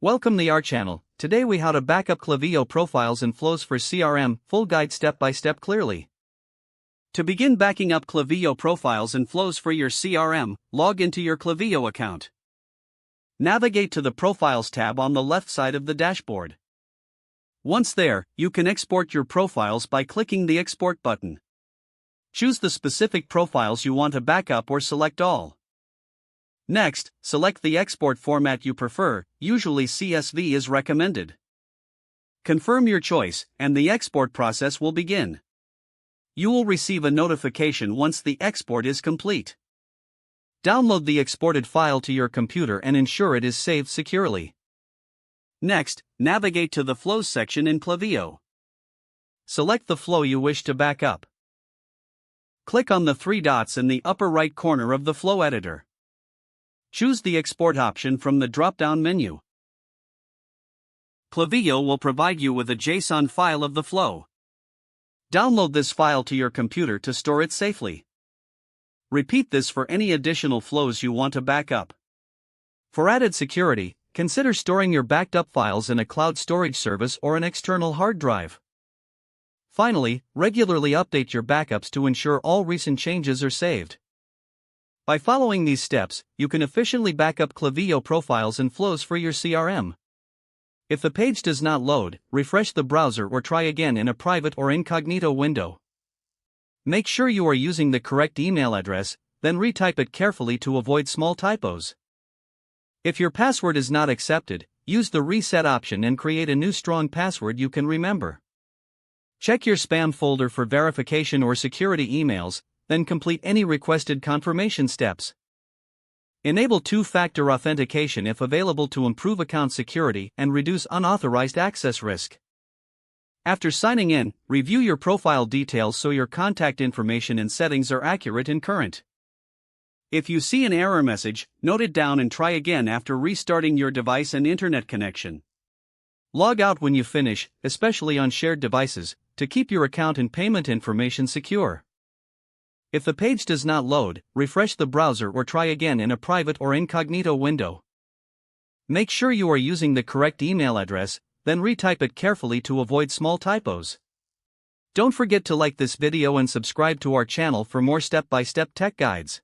Welcome to our channel. Today we how to backup Klaviyo profiles and flows for CRM, full guide step by step clearly. To begin backing up Klaviyo profiles and flows for your CRM, log into your Klaviyo account. Navigate to the Profiles tab on the left side of the dashboard. Once there, you can export your profiles by clicking the Export button. Choose the specific profiles you want to backup or select all. Next, select the export format you prefer, usually CSV is recommended. Confirm your choice, and the export process will begin. You will receive a notification once the export is complete. Download the exported file to your computer and ensure it is saved securely. Next, navigate to the Flows section in Klaviyo. Select the flow you wish to back up. Click on the three dots in the upper right corner of the flow editor. Choose the Export option from the drop-down menu. Klaviyo will provide you with a JSON file of the flow. Download this file to your computer to store it safely. Repeat this for any additional flows you want to back up. For added security, consider storing your backed up files in a cloud storage service or an external hard drive. Finally, regularly update your backups to ensure all recent changes are saved. By following these steps, you can efficiently back up Klaviyo profiles and flows for your CRM. If the page does not load, refresh the browser or try again in a private or incognito window. Make sure you are using the correct email address, then retype it carefully to avoid small typos. If your password is not accepted, use the reset option and create a new strong password you can remember. Check your spam folder for verification or security emails, then complete any requested confirmation steps. Enable two-factor authentication if available to improve account security and reduce unauthorized access risk. After signing in, review your profile details so your contact information and settings are accurate and current. If you see an error message, note it down and try again after restarting your device and internet connection. Log out when you finish, especially on shared devices, to keep your account and payment information secure. If the page does not load, refresh the browser or try again in a private or incognito window. Make sure you are using the correct email address, then retype it carefully to avoid small typos. Don't forget to like this video and subscribe to our channel for more step-by-step tech guides.